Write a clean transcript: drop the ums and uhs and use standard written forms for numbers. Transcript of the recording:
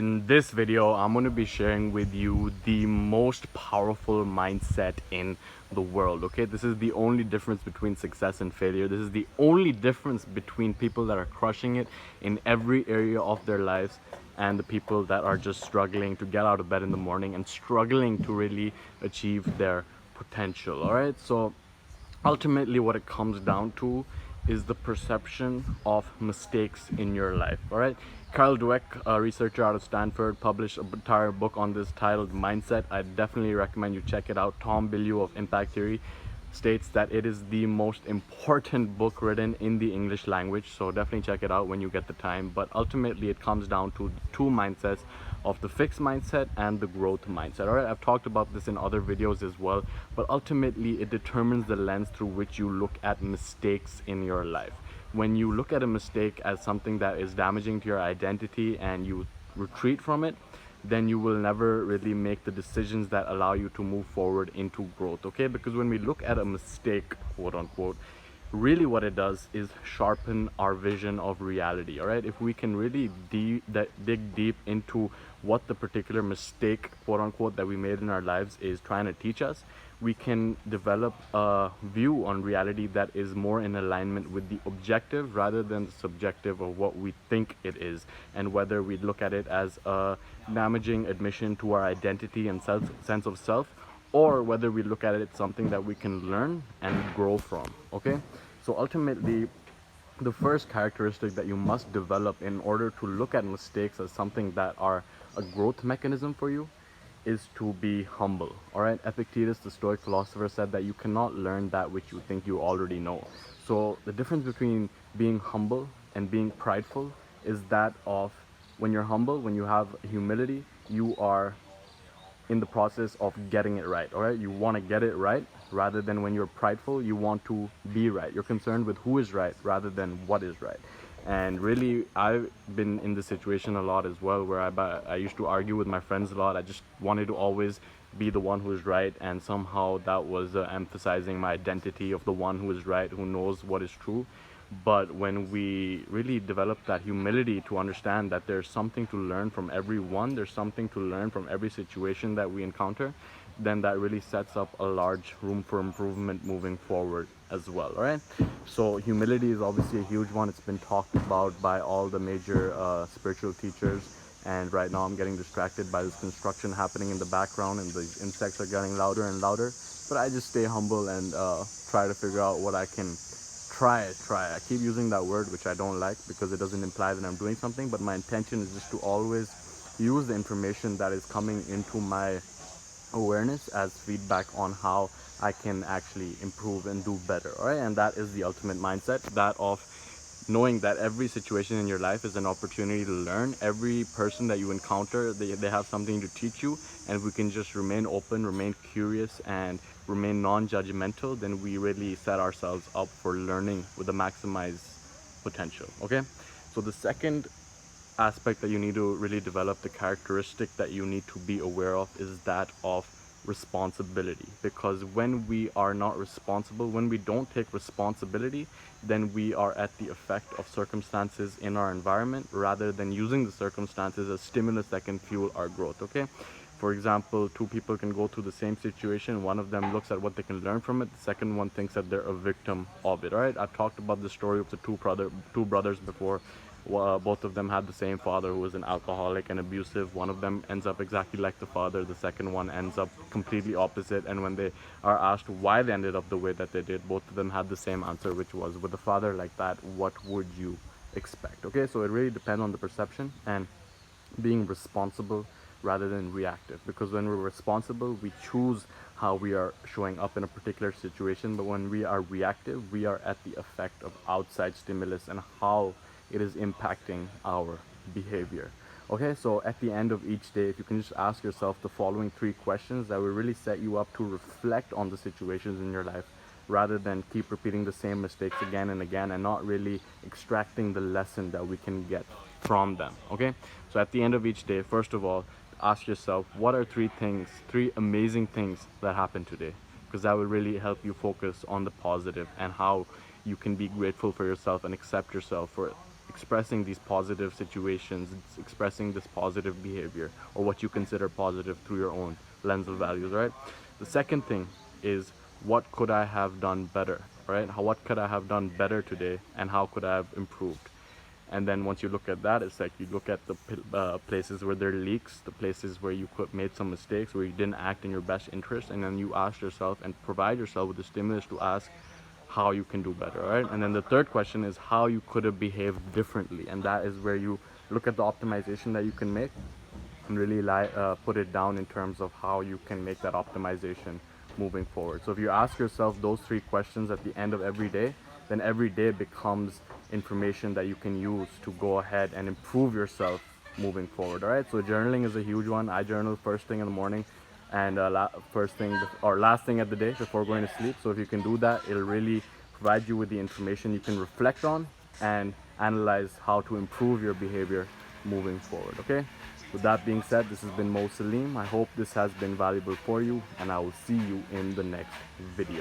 in this video, I'm going to be sharing with you the most powerful mindset in the world. Okay, this is the only difference between success and failure. This is the only difference between people that are crushing it in every area of their lives and the people that are just struggling to get out of bed in the morning and struggling to really achieve their potential. All right, so ultimately what it comes down to is the perception of mistakes in your life. All right, Carl Dweck, a researcher out of Stanford, published an entire book on this titled Mindset. I definitely recommend you check it out. Tom Bilyeu of Impact Theory states that it is the most important book written in the English language, so definitely check it out when you get the time. But ultimately it comes down to two mindsets of the fixed mindset and the growth mindset. All right, I've talked about this in other videos as well, but ultimately it determines the lens through which you look at mistakes in your life. When you look at a mistake as something that is damaging to your identity and you retreat from it, then you will never really make the decisions that allow you to move forward into growth. Okay, because when we look at a mistake, quote unquote, really what it does is sharpen our vision of reality. All right, if we can really dig deep into what the particular mistake, quote unquote, that we made in our lives is trying to teach us, we can develop a view on reality that is more in alignment with the objective rather than the subjective of what we think it is, and whether we look at it as a damaging admission to our identity and sense of self, or whether we look at it something that we can learn and grow from. Okay, so ultimately the first characteristic that you must develop in order to look at mistakes as something that are a growth mechanism for you is to be humble. All right, Epictetus, the Stoic philosopher, said that you cannot learn that which you think you already know. So the difference between being humble and being prideful is that of when you're humble, when you have humility, you are in the process of getting it right. All right, you want to get it right, rather than when you're prideful, you want to be right. You're concerned with who is right rather than what is right. And really, I've been in this situation a lot as well, where I used to argue with my friends a lot. I just wanted to always be the one who is right, and somehow that was emphasizing my identity of the one who is right, who knows what is true. But when we really develop that humility to understand that there's something to learn from everyone, there's something to learn from every situation that we encounter, then that really sets up a large room for improvement moving forward as well. All right, so humility is obviously a huge one. It's been talked about by all the major spiritual teachers, and right now I'm getting distracted by this construction happening in the background and the insects are getting louder and louder, but I just stay humble and try to figure out what I can try. I keep using that word, which I don't like because it doesn't imply that I'm doing something, but my intention is just to always use the information that is coming into my awareness as feedback on how I can actually improve and do better. All right, and that is the ultimate mindset, that of knowing that every situation in your life is an opportunity to learn. Every person that you encounter, they have something to teach you, and if we can just remain open, remain curious, and remain non-judgmental, then we really set ourselves up for learning with a maximized potential. Okay, so the second aspect that you need to really develop, the characteristic that you need to be aware of, is that of responsibility. Because when we are not responsible, when we don't take responsibility, then we are at the effect of circumstances in our environment rather than using the circumstances as stimulus that can fuel our growth. Okay, for example, two people can go through the same situation. One of them looks at what they can learn from it, the second one thinks that they're a victim of it. All right, I've talked about the story of the two brothers before. Both of them had the same father who was an alcoholic and abusive. One of them ends up exactly like the father, the second one ends up completely opposite. And when they are asked why they ended up the way that they did, both of them had the same answer, which was, with a father like that, what would you expect? Okay, so it really depends on the perception and being responsible rather than reactive. Because when we're responsible, we choose how we are showing up in a particular situation, but when we are reactive, we are at the effect of outside stimulus and how it is impacting our behavior. Okay, so at the end of each day, if you can just ask yourself the following 3 questions, that will really set you up to reflect on the situations in your life rather than keep repeating the same mistakes again and again and not really extracting the lesson that we can get from them. Okay, so at the end of each day, first of all, ask yourself, what are 3 amazing things that happened today? Because that will really help you focus on the positive and how you can be grateful for yourself and accept yourself for expressing these positive situations, expressing this positive behavior or what you consider positive through your own lens of values, right? The second thing is, what could I have done better, right? What could I have done better today, and how could I have improved? And then once you look at that, it's like you look at the places where there are leaks, the places where you made some mistakes, where you didn't act in your best interest, and then you ask yourself and provide yourself with the stimulus to ask how you can do better, right? And then the third question is how you could have behaved differently, and that is where you look at the optimization that you can make and really put it down in terms of how you can make that optimization moving forward. So if you ask yourself those three questions at the end of every day, then every day becomes information that you can use to go ahead and improve yourself moving forward. All right, so journaling is a huge one. I journal first thing in the morning and first thing or last thing at the day before going to sleep. So if you can do that, it'll really provide you with the information you can reflect on and analyze how to improve your behavior moving forward. Okay, with that being said, this has been Saleem. I hope this has been valuable for you, and I will see you in the next video.